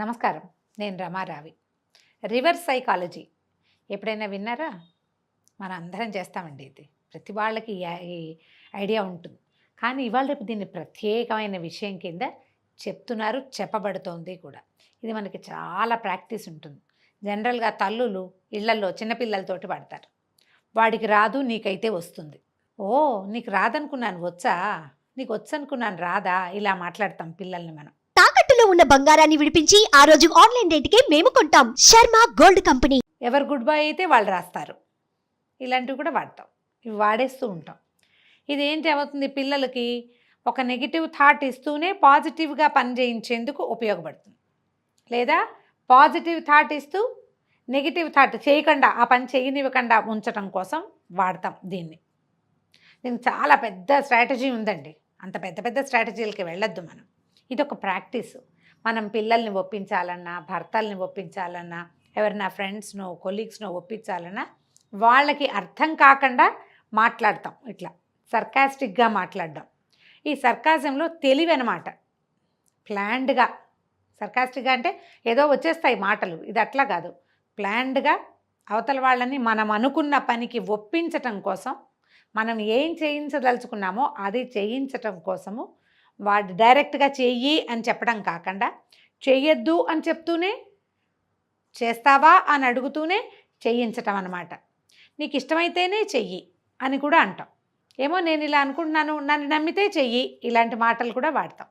నమస్కారం. నేను రమారావి. Reverse psychology ఎప్పుడైనా విన్నారా? మనం అందరం చేస్తామండి ఇది. ప్రతి వాళ్ళకి ఈ ఐడియా ఉంటుంది. కానీ ఇవాళ రేపు దీన్ని ప్రత్యేకమైన విషయం కింద చెప్తున్నారు, చెప్పబడుతోంది కూడా. ఇది మనకి చాలా ప్రాక్టీస్ ఉంటుంది. జనరల్‌గా తల్లులు ఇళ్లల్లో చిన్నపిల్లలతోటి వాడతారు. వాడికి రాదు, నీకైతే వస్తుంది. ఓహ్! నీకు రాదనుకున్నాను వచ్చా? నీకు వచ్చనుకున్నాను రాదా? ఇలా మాట్లాడతాం పిల్లల్ని మనం. తాకట్టులో ఉన్న బంగారాన్ని విడిపించి ఆ రోజు ఆన్లైన్ రేటుకే మేము కొంటాం. Sharma gold company. ఎవరు గుడ్ బై అయితే వాళ్ళు రాస్తారు. ఇలాంటివి కూడా వాడతాం. ఇవి వాడేస్తూ ఉంటాం. ఇది ఏంటి అవుతుంది, పిల్లలకి ఒక నెగిటివ్ థాట్ ఇస్తూనే పాజిటివ్గా పని చేయించేందుకు ఉపయోగపడుతుంది. లేదా పాజిటివ్ థాట్ ఇస్తూ నెగిటివ్ థాట్ చేయకుండా, ఆ పని చేయనివ్వకుండా ఉంచడం కోసం వాడతాం దీన్ని. దీనికి చాలా పెద్ద స్ట్రాటజీ ఉందండి. అంత పెద్ద పెద్ద స్ట్రాటజీలకి వెళ్ళొద్దు మనం. ఇది ఒక ప్రాక్టీసు. మనం పిల్లల్ని ఒప్పించాలన్నా, భర్తల్ని ఒప్పించాలన్నా, ఎవరైనా ఫ్రెండ్స్నో కొలీగ్స్నో ఒప్పించాలన్నా వాళ్ళకి అర్థం కాకుండా మాట్లాడతాం. ఇట్లా సర్కాస్టిక్గా మాట్లాడడం. ఈ సర్కాజంలో తెలివి అనమాట. ప్లాన్డ్గా సర్కాస్టిక్గా అంటే ఏదో వచ్చేస్తాయి మాటలు. ఇది అట్లా కాదు. ప్లాన్డ్గా అవతల వాళ్ళని మనం అనుకున్న పనికి ఒప్పించటం కోసం, మనం ఏం చేయించదలుచుకున్నామో అది చేయించటం కోసము వాడు డైరెక్ట్గా చెయ్యి అని చెప్పడం కాకుండా, చెయ్యొద్దు అని చెప్తూనే చేస్తావా అని అడుగుతూనే చేయించటం అన్నమాట. నీకు ఇష్టమైతేనే చెయ్యి అని కూడా అంటాం. ఏమో నేను ఇలా అనుకుంటున్నాను, నన్ను నమ్మితే చెయ్యి, ఇలాంటి మాటలు కూడా వాడతాం.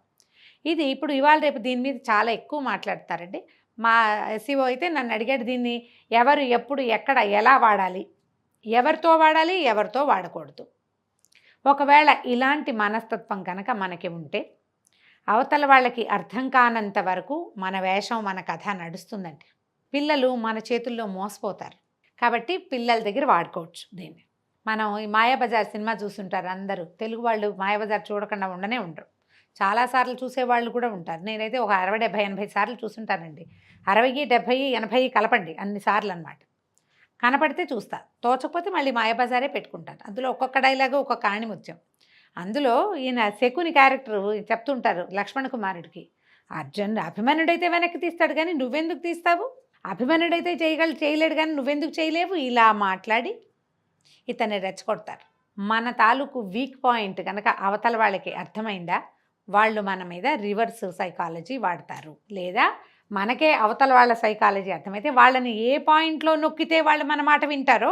ఇది ఇప్పుడు ఇవాళ రేపు దీని మీద చాలా ఎక్కువ మాట్లాడతారండి. మా ఎస్ఈఓ అయితే నన్ను అడిగాడు, దీన్ని ఎవరు ఎప్పుడు ఎక్కడ ఎలా వాడాలి, ఎవరితో వాడాలి, ఎవరితో వాడకూడదు. ఒకవేళ ఇలాంటి మనస్తత్వం కనుక మనకి ఉంటే అవతల వాళ్ళకి అర్థం కానంత వరకు మన వేషం, మన కథ నడుస్తుందండి. పిల్లలు మన చేతుల్లో మోసపోతారు. కాబట్టి పిల్లల దగ్గర వాడుకోవచ్చు దీన్ని. మనం ఈ మాయాబజార్ సినిమా చూస్తుంటారు అందరూ. తెలుగు వాళ్ళు మాయాబజార్ చూడకుండా ఉండనే ఉండరు. చాలాసార్లు చూసేవాళ్ళు కూడా ఉంటారు. నేనైతే ఒక 60, 70, 80 సార్లు చూస్తుంటానండి. 60, 70, 80 కలపండి అన్నిసార్లు అనమాట. కనపడితే చూస్తా, తోచకపోతే మళ్ళీ మాయాబజారే పెట్టుకుంటాను. అందులో ఒక్కొక్క డైలాగు ఒక్కొక్క ఆణిముత్యం. అందులో ఈయన శకుని క్యారెక్టర్ చెప్తుంటారు లక్ష్మణ కుమారుడికి, అభిమన్యుడైతే వెనక్కి తీస్తాడు కానీ నువ్వెందుకు తీస్తావు, అభిమన్యుడైతే చేయలేడు కానీ నువ్వెందుకు చేయలేవు, ఇలా మాట్లాడి ఇతన్ని రెచ్చగొడతారు. మన తాలూకు వీక్ పాయింట్ కనుక అవతల వాళ్ళకి అర్థమైందా, వాళ్ళు మన మీద రివర్స్ సైకాలజీ వాడతారు. లేదా మనకే అవతల వాళ్ళ సైకాలజీ అర్థమైతే వాళ్ళని ఏ పాయింట్లో నొక్కితే వాళ్ళు మన మాట వింటారో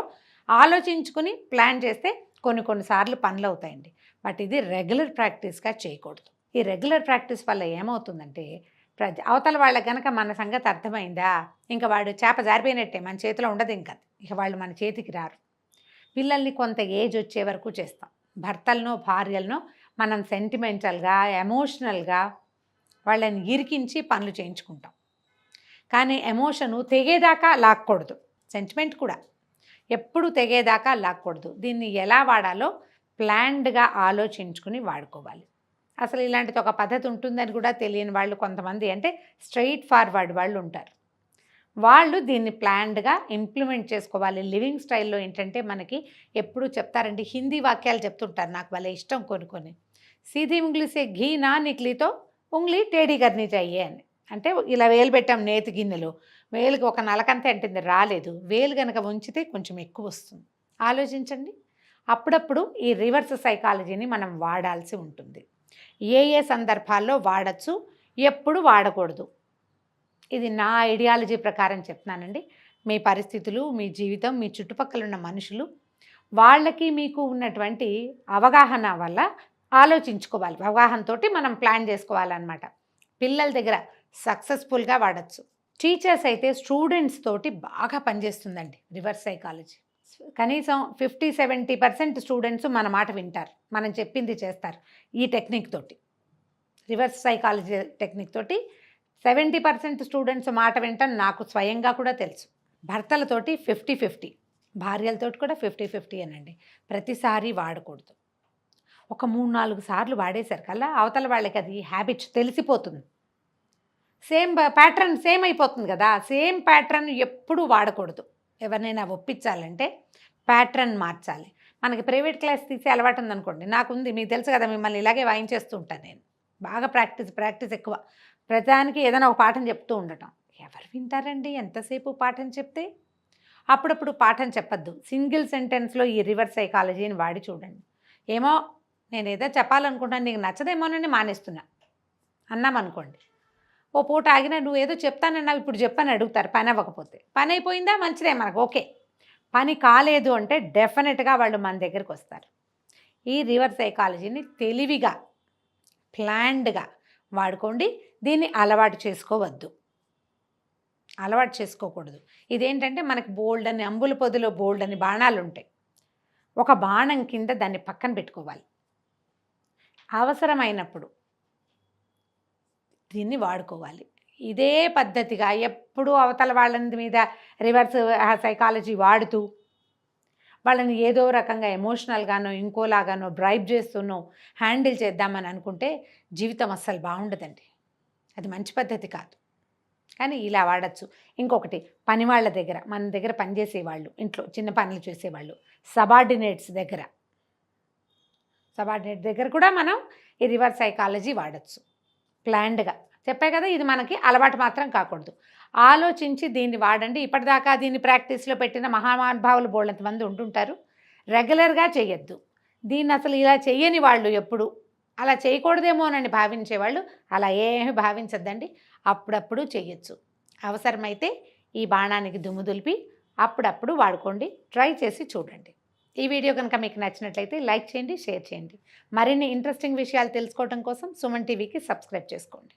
ఆలోచించుకుని ప్లాన్ చేస్తే కొన్నిసార్లు పనులు అవుతాయండి. బట్ ఇది రెగ్యులర్ ప్రాక్టీస్గా చేయకూడదు. ఈ రెగ్యులర్ ప్రాక్టీస్ వల్ల ఏమవుతుందంటే, అవతల వాళ్ళకి కనుక మన సంగతి అర్థమైందా, ఇంకా వాడు చేప జారిపోయినట్టే, మన చేతిలో ఉండదు. ఇంకా ఇక వాళ్ళు మన చేతికి రారు. పిల్లల్ని కొంత ఏజ్ వచ్చే వరకు చేస్తాం. భర్తలనో భార్యలనో మనం సెంటిమెంటల్గా, ఎమోషనల్గా వాళ్ళని ఇరికించి పనులు చేయించుకుంటాం. కానీ ఎమోషను తెగేదాకా లాక్కూడదు. సెంటిమెంట్ కూడా ఎప్పుడు తెగేదాకా లాక్కూడదు. దీన్ని ఎలా వాడాలో ప్లాన్డ్గా ఆలోచించుకుని వాడుకోవాలి. అసలు ఇలాంటిది ఒక పద్ధతి ఉంటుందని కూడా తెలియని వాళ్ళు కొంతమంది, అంటే స్ట్రైట్ ఫార్వర్డ్ వాళ్ళు ఉంటారు. వాళ్ళు దీన్ని ప్లాన్డ్గా ఇంప్లిమెంట్ చేసుకోవాలి. లివింగ్ స్టైల్లో ఏంటంటే మనకి ఎప్పుడు చెప్తారండి, హిందీ వాక్యాలు చెప్తుంటారు, నాకు భలే ఇష్టం కొన్ని. సీధీ ఉంగ్లీ సే ఘీ నా నిక్లీతో ఉంగ్లీ టేఢీ కర్నీ చాహియే అని. అంటే ఇలా వేలు పెట్టాం నేతి గిన్నెలో, వేలుకి ఒక నలకంతే అంటుంది, రాలేదు. వేలు కనుక ఉంచితే కొంచెం ఎక్కువ వస్తుంది. ఆలోచించండి. అప్పుడప్పుడు ఈ రివర్స్ సైకాలజీని మనం వాడాల్సి ఉంటుంది. ఏ సందర్భాల్లో వాడచ్చు, ఎప్పుడు వాడకూడదు, ఇది నా ఐడియాలజీ ప్రకారం చెప్తున్నానండి. మీ పరిస్థితులు, మీ జీవితం, మీ చుట్టుపక్కల ఉన్న మనుషులు, వాళ్ళకి మీకు ఉన్నటువంటి అవగాహన వల్ల ఆలోచించుకోవాలి. అవగాహనతో మనం ప్లాన్ చేసుకోవాలన్నమాట. పిల్లల దగ్గర సక్సెస్ఫుల్గా వాడచ్చు. టీచర్స్ అయితే స్టూడెంట్స్ తోటి బాగా పనిచేస్తుందండి రివర్స్ సైకాలజీ. కనీసం 50-70% స్టూడెంట్స్ మన మాట వింటారు, మనం చెప్పింది చేస్తారు. ఈ టెక్నిక్ తోటి, రివర్స్ సైకాలజీ టెక్నిక్ తోటి 70% స్టూడెంట్స్ మాట వింటాం. నాకు స్వయంగా కూడా తెలుసు. భర్తలతోటి 50-50, భార్యలతోటి కూడా 50-50 అనండి. ప్రతిసారి వాడకూడదు. ఒక 3-4 సార్లు వాడేసరికల్లా అవతల వాళ్ళకి అది హ్యాబిట్ తెలిసిపోతుంది. సేమ్ ప్యాటర్న్ సేమ్ అయిపోతుంది కదా. సేమ్ ప్యాటర్న్ ఎప్పుడు వాడకూడదు. ఎవరినైనా ఒప్పించాలంటే ప్యాటర్న్ మార్చాలి. మనకి ప్రైవేట్ క్లాస్ తీసే అలవాటు ఉందనుకోండి, నాకుంది, మీకు తెలుసు కదా, మిమ్మల్ని ఇలాగే వాయించేస్తూ ఉంటాను నేను. బాగా ప్రాక్టీస్ ఎక్కువ. ప్రతిదానికి ఏదైనా ఒక పాఠం చెప్తూ ఉండటం. ఎవరు వింటారండి ఎంతసేపు పాఠం చెప్తే? అప్పుడప్పుడు పాఠం చెప్పొద్దు. సింగిల్ సెంటెన్స్లో ఈ రివర్స్ సైకాలజీని వాడి చూడండి. ఏమో నేను ఏదో చెప్పాలనుకుంటాను, నీకు నచ్చదేమోనని మానేస్తున్నా అన్నామనుకోండి, ఓ పూట ఆగినా నువ్వు ఏదో చెప్తానన్నావు ఇప్పుడు చెప్పని అడుగుతారు పని అవ్వకపోతే. పని అయిపోయిందా మంచిదే మనకు, ఓకే. పని కాలేదు అంటే డెఫినెట్గా వాళ్ళు మన దగ్గరికి వస్తారు. ఈ రివర్స్ సైకాలజీని తెలివిగా ప్లాన్డ్గా వాడుకోండి. దీన్ని అలవాటు చేసుకోవద్దు, అలవాటు చేసుకోకూడదు. ఇదేంటంటే మనకి బోల్డ్ అని అంబుల పొదిలో బోల్డ్ అని బాణాలు ఉంటాయి. ఒక బాణం కింద దాన్ని పక్కన పెట్టుకోవాలి. అవసరమైనప్పుడు దీన్ని వాడుకోవాలి. ఇదే పద్ధతిగా ఎప్పుడూ అవతల వాళ్ళ మీద రివర్స్ సైకాలజీ వాడుతూ వాళ్ళని ఏదో రకంగా ఎమోషనల్గానో ఇంకోలాగానో బ్రైబ్ చేస్తూనో హ్యాండిల్ చేద్దామని అనుకుంటే జీవితం అస్సలు బాగుండదండి. అది మంచి పద్ధతి కాదు. కానీ ఇలా వాడచ్చు. ఇంకొకటి, పని వాళ్ళ దగ్గర, మన దగ్గర పనిచేసేవాళ్ళు, ఇంట్లో చిన్న పనులు చేసేవాళ్ళు, సబార్డినేట్స్ దగ్గర కూడా మనం ఈ రివర్స్ సైకాలజీ వాడచ్చు. ప్లాన్డ్గా చెప్పే కదా, ఇది మనకి అలవాటు మాత్రం కాకూడదు. ఆలోచించి దీన్ని వాడండి. ఇప్పటిదాకా దీన్ని ప్రాక్టీస్లో పెట్టిన మహానుభావులు బోళ్ళంత మంది ఉంటుంటారు. రెగ్యులర్గా చేయొద్దు దీన్ని. అసలు ఇలా చెయ్యని వాళ్ళు, ఎప్పుడు అలా చేయకూడదేమోనని భావించేవాళ్ళు అలా ఏమీ భావించద్దండి. అప్పుడప్పుడు చేయొచ్చు. అవసరమైతే ఈ బాణానికి దుమ్ము దులిపి అప్పుడప్పుడు వాడుకోండి. ట్రై చేసి చూడండి. ఈ వీడియో కనుక మీకు నచ్చినట్లయితే లైక్ చేయండి, షేర్ చేయండి. మరిన్ని ఇంట్రెస్టింగ్ విషయాలు తెలుసుకోవడం కోసం సుమన్ టీవీకి సబ్స్క్రైబ్ చేసుకోండి.